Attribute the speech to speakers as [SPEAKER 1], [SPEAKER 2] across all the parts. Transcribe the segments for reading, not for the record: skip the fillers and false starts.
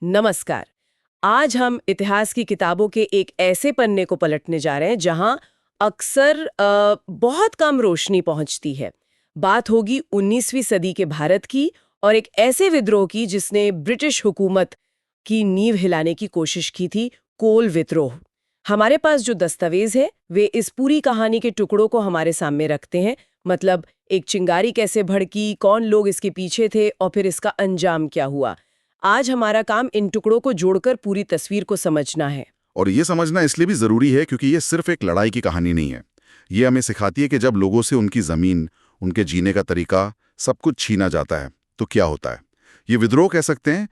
[SPEAKER 1] नमस्कार। आज हम इतिहास की किताबों के एक ऐसे पन्ने को पलटने जा रहे हैं जहां अक्सर बहुत कम रोशनी पहुंचती है। बात होगी 19वीं सदी के भारत की और एक ऐसे विद्रोह की जिसने ब्रिटिश हुकूमत की नींव हिलाने की कोशिश की थी, कोल विद्रोह। हमारे पास जो दस्तावेज है वे इस पूरी कहानी के टुकड़ों को हमारे सामने रखते हैं। मतलब एक चिंगारी कैसे भड़की, कौन लोग इसके पीछे थे और फिर इसका अंजाम क्या हुआ। आज हमारा काम इन टुकड़ों को जोड़कर पूरी तस्वीर को समझना है।
[SPEAKER 2] और ये समझना इसलिए भी जरूरी है क्योंकि ये सिर्फ एक लड़ाई की कहानी नहीं है। ये हमें सिखाती है कि जब लोगों से उनकी जमीन, उनके जीने का तरीका, सब कुछ छीना जाता है तो क्या होता है। ये विद्रोह कह सकते हैं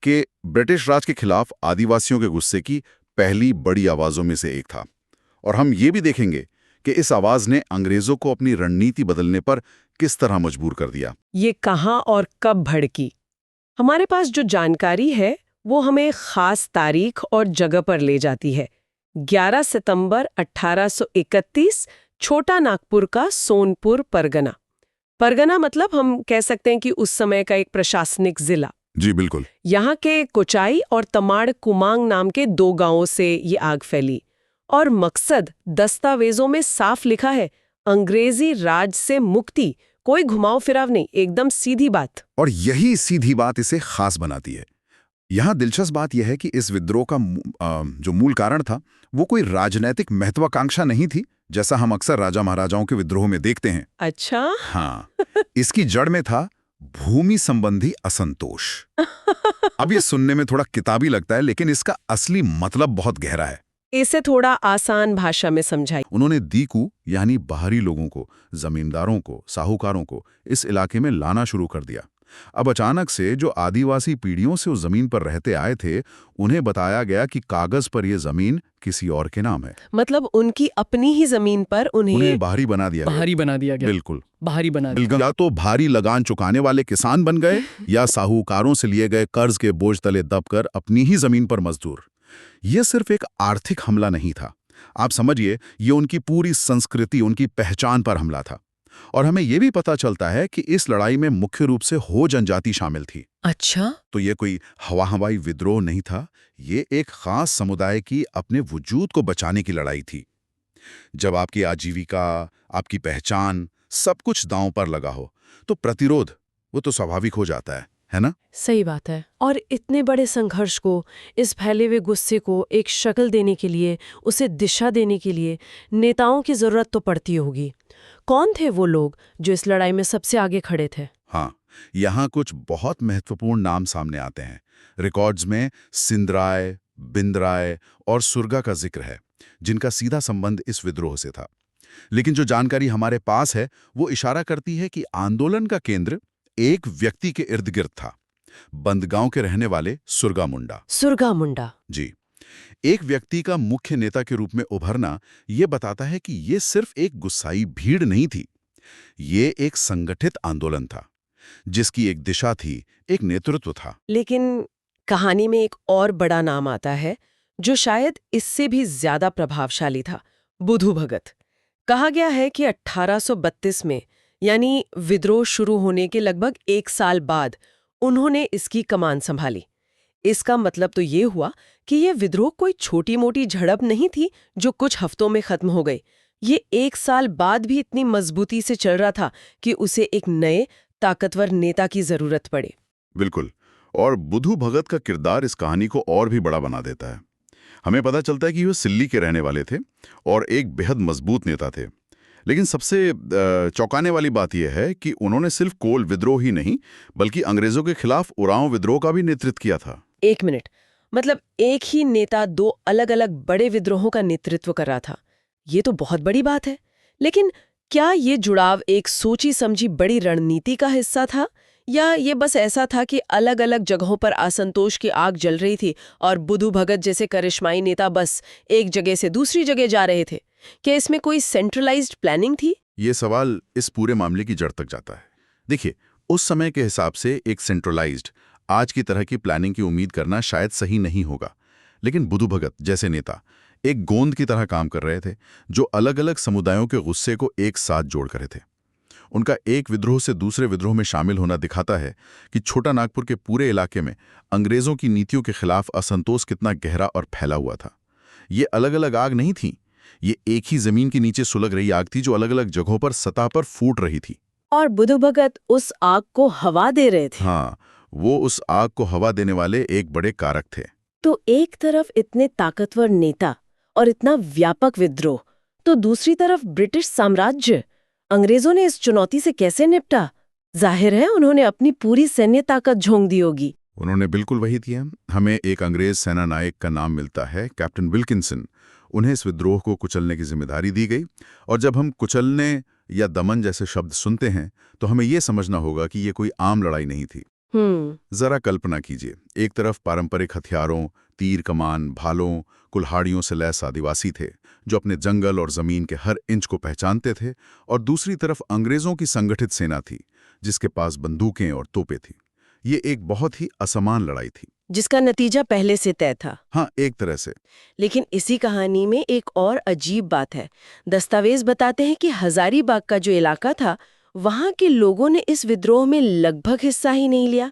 [SPEAKER 2] कि ब्रिटिश राज के खिलाफ आदिवासियों के गुस्से की पहली बड़ी आवाजों में से एक था। और हम ये भी देखेंगे कि इस आवाज ने अंग्रेजों को अपनी रणनीति बदलने पर किस तरह मजबूर कर दिया।
[SPEAKER 1] ये कहाँ और कब भड़की? हमारे पास जो जानकारी है वो हमें खास तारीख और जगह पर ले जाती है। 11 सितंबर 1831, छोटा नागपुर का सोनपुर परगना। परगना मतलब हम कह सकते हैं कि उस समय का एक प्रशासनिक जिला।
[SPEAKER 2] जी बिल्कुल।
[SPEAKER 1] यहाँ के कोचाई और तमाड़ कुमांग नाम के 2 गांवों से ये आग फैली। और मकसद दस्तावेजों में साफ लिखा है, अंग्रेजी राज से मुक्ति। कोई घुमाव फिराव नहीं, एकदम सीधी बात।
[SPEAKER 2] और यही सीधी बात इसे खास बनाती है। यहाँ दिलचस्प बात यह है कि इस विद्रोह का जो मूल कारण था वो कोई राजनैतिक महत्वाकांक्षा नहीं थी, जैसा हम अक्सर राजा महाराजाओं के विद्रोह में देखते हैं।
[SPEAKER 1] अच्छा।
[SPEAKER 2] हाँ, इसकी जड़ में था भूमि संबंधी असंतोष। अब ये सुनने में थोड़ा किताबी लगता है, लेकिन इसका असली मतलब बहुत गहरा है।
[SPEAKER 1] इसे थोड़ा आसान भाषा में समझाइए।
[SPEAKER 2] उन्होंने दीकू यानी बाहरी लोगों को, जमींदारों को, साहूकारों को इस इलाके में लाना शुरू कर दिया। अब अचानक से जो आदिवासी पीढ़ियों से उस जमीन पर रहते आए थे, उन्हें बताया गया कि कागज पर यह जमीन किसी और के नाम है।
[SPEAKER 1] मतलब उनकी अपनी ही जमीन पर उन्हें
[SPEAKER 2] बाहरी बना दिया गया। बिल्कुल
[SPEAKER 1] बाहरी बना दिया।
[SPEAKER 2] या तो भारी लगान चुकाने वाले किसान बन गए या साहूकारों से लिए गए कर्ज के बोझ तले दबकर अपनी ही जमीन पर मजदूर। यह सिर्फ एक आर्थिक हमला नहीं था, आप समझिए, ये उनकी पूरी संस्कृति, उनकी पहचान पर हमला था। और हमें यह भी पता चलता है कि इस लड़ाई में मुख्य रूप से हो जनजाति शामिल थी।
[SPEAKER 1] अच्छा।
[SPEAKER 2] तो ये कोई हवाई विद्रोह नहीं था, ये एक खास समुदाय की अपने वजूद को बचाने की लड़ाई थी। जब आपकी आजीविका, आपकी पहचान, सब कुछ दांव पर लगा हो तो प्रतिरोध वो तो स्वाभाविक हो जाता है ना?
[SPEAKER 1] सही बात है। और इतने बड़े संघर्ष को, इस फैले हुए गुस्से को एक शक्ल देने के लिए, उसे दिशा देने के लिए नेताओं की जरूरत तो पड़ती होगी। कौन थे वो लोग जो इस लड़ाई में सबसे आगे खड़े थे?
[SPEAKER 2] हाँ, यहाँ कुछ बहुत महत्वपूर्ण नाम सामने आते हैं। रिकॉर्ड्स में सिंधराय, बिंदराय और सुरगा का जिक्र है, जिनका सीधा संबंध इस विद्रोह से था। लेकिन जो जानकारी हमारे पास है वो इशारा करती है कि आंदोलन का केंद्र एक व्यक्ति के इर्द गिर्द था, बंदगांव के रहने वाले सुरगा मुंडा।
[SPEAKER 1] सुरगा मुंडा
[SPEAKER 2] जी, एक व्यक्ति का मुख्य नेता के रूप में उभरना यह बताता है कि यह सिर्फ एक गुस्साई भीड़ नहीं थी, ये एक संगठित आंदोलन था जिसकी एक दिशा थी, एक नेतृत्व था।
[SPEAKER 1] लेकिन कहानी में एक और बड़ा नाम आता है जो शायद इससे भी ज्यादा प्रभावशाली था, बुधू भगत। कहा गया है कि 1832 में, यानी विद्रोह शुरू होने के लगभग 1 साल बाद, उन्होंने इसकी कमान संभाली। इसका मतलब तो ये हुआ कि यह विद्रोह कोई छोटी मोटी झड़प नहीं थी जो कुछ हफ्तों में खत्म हो गई। ये 1 साल बाद भी इतनी मजबूती से चल रहा था कि उसे एक नए ताकतवर नेता की जरूरत पड़े।
[SPEAKER 2] बिल्कुल। और बुधू भगत का किरदार इस कहानी को और भी बड़ा बना देता है। हमें पता चलता है कि वो सिल्ली के रहने वाले थे और एक बेहद मजबूत नेता थे। लेकिन सबसे चौंकाने वाली बात यह है कि उन्होंने सिर्फ कोल विद्रोह ही नहीं, बल्कि अंग्रेजों के खिलाफ उरांव विद्रोह का भी नेतृत्व किया था।
[SPEAKER 1] 1 मिनट, मतलब एक ही नेता 2 अलग-अलग बड़े विद्रोहों का नेतृत्व कर रहा था। ये तो बहुत बड़ी बात है। लेकिन क्या ये जुड़ाव एक सोची समझी बड़ी रणनीति का हिस्सा था, या ये बस ऐसा था कि अलग-अलग जगहों पर असंतोष की आग जल रही थी और बुधू भगत जैसे करिश्माई नेता बस एक जगह से दूसरी जगह जा रहे थे? क्या इसमें कोई सेंट्रलाइज्ड प्लानिंग थी?
[SPEAKER 2] ये सवाल इस पूरे मामले की जड़ तक जाता है। देखिए, उस समय के हिसाब से एक सेंट्रलाइज्ड, आज की तरह की प्लानिंग की उम्मीद करना शायद सही नहीं होगा। लेकिन बुधू भगत जैसे नेता एक गोंद की तरह काम कर रहे थे, जो अलग अलग समुदायों के गुस्से को एक साथ जोड़ कर थे। उनका एक विद्रोह से दूसरे विद्रोह में शामिल होना दिखाता है कि छोटा नागपुर के पूरे इलाके में अंग्रेजों की नीतियों के खिलाफ असंतोष कितना गहरा और फैला हुआ था। ये अलग अलग आग नहीं थी, ये एक ही जमीन के नीचे सुलग रही आग थी जो अलग अलग जगहों पर सतह पर फूट रही थी।
[SPEAKER 1] और बुधु भगत उस आग को हवा दे रहे थे।
[SPEAKER 2] हाँ, वो उस आग को हवा देने वाले एक बड़े कारक थे।
[SPEAKER 1] तो एक तरफ इतने ताकतवर नेता और इतना व्यापक विद्रोह, तो दूसरी तरफ ब्रिटिश साम्राज्य। अंग्रेजों ने इस चुनौती से कैसे निपटा? जाहिर है उन्होंने अपनी पूरी सैन्य ताकत झोंक दी होगी।
[SPEAKER 2] उन्होंने बिल्कुल वही किया। हमें एक अंग्रेज सेना नायक का नाम मिलता है, कैप्टन विल्किंसन। उन्हें इस विद्रोह को कुचलने की जिम्मेदारी दी गई। और जब हम कुचलने या दमन जैसे शब्द सुनते हैं तो हमें यह समझना होगा कि ये कोई आम लड़ाई नहीं थी। जरा कल्पना कीजिए, एक तरफ पारंपरिक हथियारों, तीर कमान, भालों, कुल्हाड़ियों से लैस आदिवासी थे जो अपने जंगल और जमीन के हर इंच को पहचानते थे, और दूसरी तरफ अंग्रेजों की संगठित सेना थी जिसके पास बंदूकें और तोपें थी। ये एक बहुत ही असमान लड़ाई थी
[SPEAKER 1] जिसका नतीजा पहले से तय था।
[SPEAKER 2] हाँ, एक तरह से।
[SPEAKER 1] लेकिन इसी कहानी में एक और अजीब बात है। दस्तावेज बताते हैं कि हजारीबाग का जो इलाका था, वहां के लोगों ने इस विद्रोह में लगभग हिस्सा ही नहीं लिया।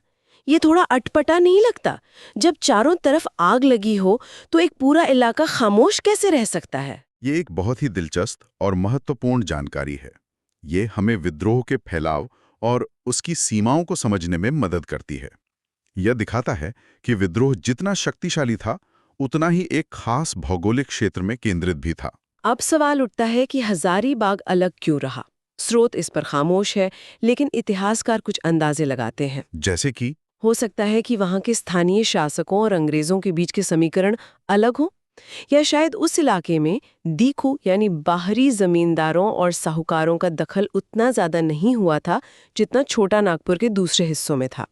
[SPEAKER 1] ये थोड़ा अटपटा नहीं लगता? जब चारों तरफ आग लगी हो तो एक पूरा इलाका खामोश कैसे रह सकता है?
[SPEAKER 2] ये एक बहुत ही दिलचस्प और महत्वपूर्ण जानकारी है। ये हमें विद्रोह के फैलाव और उसकी सीमाओं को समझने में मदद करती है। यह दिखाता है कि विद्रोह जितना शक्तिशाली था उतना ही एक खास भौगोलिक क्षेत्र में केंद्रित भी था।
[SPEAKER 1] अब सवाल उठता है कि हजारीबाग अलग क्यों रहा? स्रोत इस पर खामोश है, लेकिन इतिहासकार कुछ अंदाजे लगाते हैं।
[SPEAKER 2] जैसे कि
[SPEAKER 1] हो सकता है कि वहां के स्थानीय शासकों और अंग्रेजों के बीच के समीकरण अलग हो, या शायद उस इलाके में दीखू यानी बाहरी जमींदारों और साहूकारों का दखल उतना ज्यादा नहीं हुआ था जितना छोटा नागपुर के दूसरे हिस्सों में था।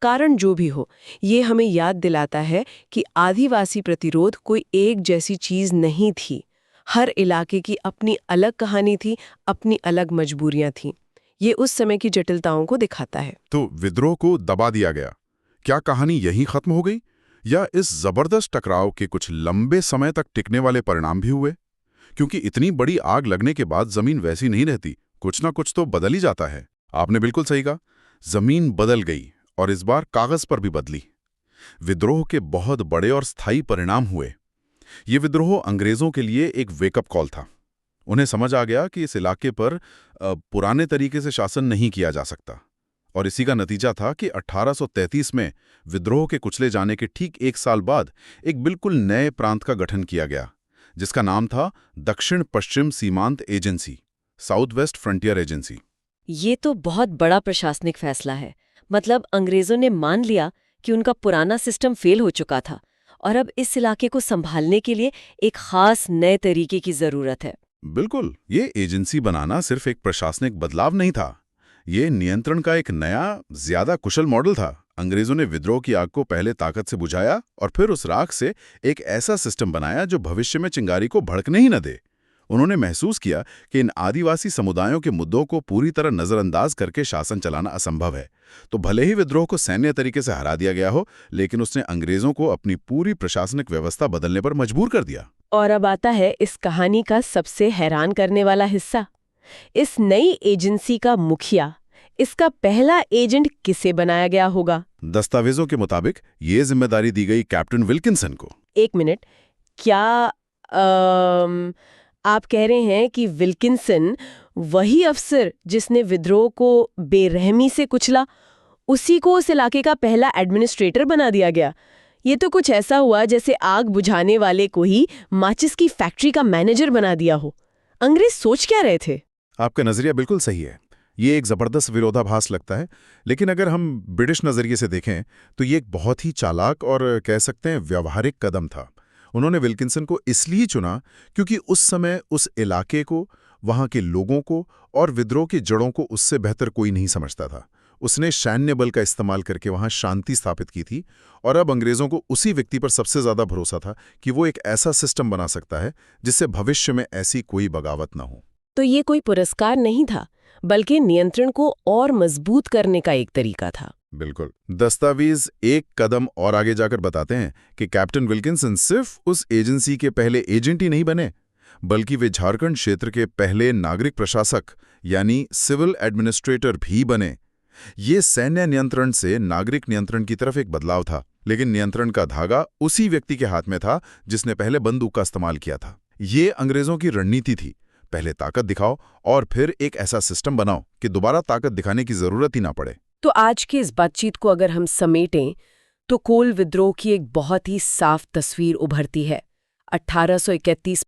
[SPEAKER 1] कारण जो भी हो, ये हमें याद दिलाता है कि आदिवासी प्रतिरोध कोई एक जैसी चीज नहीं थी। हर इलाके की अपनी अलग कहानी थी, अपनी अलग मजबूरियां थीं। ये उस समय की जटिलताओं को दिखाता है।
[SPEAKER 2] तो विद्रोह को दबा दिया गया। क्या कहानी यहीं खत्म हो गई, या इस जबरदस्त टकराव के कुछ लंबे समय तक टिकने वाले परिणाम भी हुए? क्योंकि इतनी बड़ी आग लगने के बाद जमीन वैसी नहीं रहती, कुछ ना कुछ तो बदल ही जाता है। आपने बिल्कुल सही कहा, जमीन बदल गई, और इस बार कागज पर भी बदली। विद्रोह के बहुत बड़े और स्थायी परिणाम हुए। ये विद्रोह अंग्रेजों के लिए एक वेकअप कॉल था। उन्हें समझ आ गया कि इस इलाके पर पुराने तरीके से शासन नहीं किया जा सकता, और इसी का नतीजा था कि 1833 में विद्रोह के कुचले जाने के ठीक एक साल बाद एक बिल्कुल नए प्रांत का गठन किया गया, जिसका नाम था दक्षिण पश्चिम सीमांत agency, south west frontier agency.
[SPEAKER 3] ये तो बहुत बड़ा प्रशासनिक फैसला है। मतलब अंग्रेजों ने मान लिया कि उनका पुराना सिस्टम फेल हो चुका था और अब इस इलाके को संभालने के लिए एक खास नए तरीके की जरूरत है।
[SPEAKER 2] बिल्कुल, ये एजेंसी बनाना सिर्फ एक प्रशासनिक बदलाव नहीं था, ये नियंत्रण का एक नया, ज्यादा कुशल मॉडल था। अंग्रेजों ने विद्रोह की आग को पहले ताकत से बुझाया और फिर उस राख से एक ऐसा सिस्टम बनाया जो भविष्य में चिंगारी को भड़कने ही न दे। उन्होंने महसूस किया कि इन आदिवासी समुदायों के मुद्दों को पूरी तरह नजरअंदाज करके शासन चलाना असंभव है। तो भले ही विद्रोह को सैन्य तरीके से हरा दिया गया हो, लेकिन उसने अंग्रेजों को अपनी पूरी प्रशासनिक व्यवस्था बदलने पर मजबूर कर दिया।
[SPEAKER 1] और अब आता है इस कहानी का सबसे हैरान करने वाला हिस्सा। इस नई एजेंसी का मुखिया, इसका पहला एजेंट किसे बनाया गया होगा?
[SPEAKER 2] दस्तावेजों के मुताबिक ये जिम्मेदारी दी गई कैप्टन विल्किंसन को।
[SPEAKER 1] एक मिनट, क्या आप कह रहे हैं कि विल्किंसन वही अफसर जिसने विद्रोह को बेरहमी से कुचला, उसी को उस इलाके का पहला एडमिनिस्ट्रेटर बना दिया गया? ये तो कुछ ऐसा हुआ जैसे आग बुझाने वाले को ही माचिस की फैक्ट्री का मैनेजर बना दिया हो। अंग्रेज सोच क्या रहे थे?
[SPEAKER 2] आपका नजरिया बिल्कुल सही है। ये एक जबरदस्त विरोधाभास लगता है, लेकिन अगर हम ब्रिटिश नजरिए से देखें तो ये एक बहुत ही चालाक और कह सकते हैं व्यावहारिक कदम था। उन्होंने विल्किंसन को इसलिए चुना क्योंकि उस समय उस इलाके को, वहां के लोगों को और विद्रोह की जड़ों को उससे बेहतर कोई नहीं समझता था। उसने सैन्य बल का इस्तेमाल करके वहां शांति स्थापित की थी, और अब अंग्रेजों को उसी व्यक्ति पर सबसे ज्यादा भरोसा था कि वो एक ऐसा सिस्टम बना सकता है जिससे भविष्य में ऐसी कोई बगावत न हो।
[SPEAKER 1] तो ये कोई पुरस्कार नहीं था, बल्कि नियंत्रण को और मजबूत करने का एक तरीका था।
[SPEAKER 2] बिल्कुल। दस्तावेज एक कदम और आगे जाकर बताते हैं कि कैप्टन विल्किंसन सिर्फ उस एजेंसी के पहले एजेंट ही नहीं बने, बल्कि वे झारखंड क्षेत्र के पहले नागरिक प्रशासक यानी सिविल एडमिनिस्ट्रेटर भी बने। ये सैन्य नियंत्रण से नागरिक नियंत्रण की तरफ एक बदलाव था, लेकिन नियंत्रण का धागा उसी व्यक्ति के हाथ में था जिसने पहले बंदूक का इस्तेमाल किया था। ये अंग्रेजों की रणनीति थी, पहले ताकत दिखाओ और फिर एक ऐसा सिस्टम बनाओ कि दोबारा ताकत दिखाने की जरूरत ही ना पड़े।
[SPEAKER 1] तो आज की इस बातचीत को अगर हम समेटें तो कोल विद्रोह की एक बहुत ही साफ तस्वीर उभरती है। 1831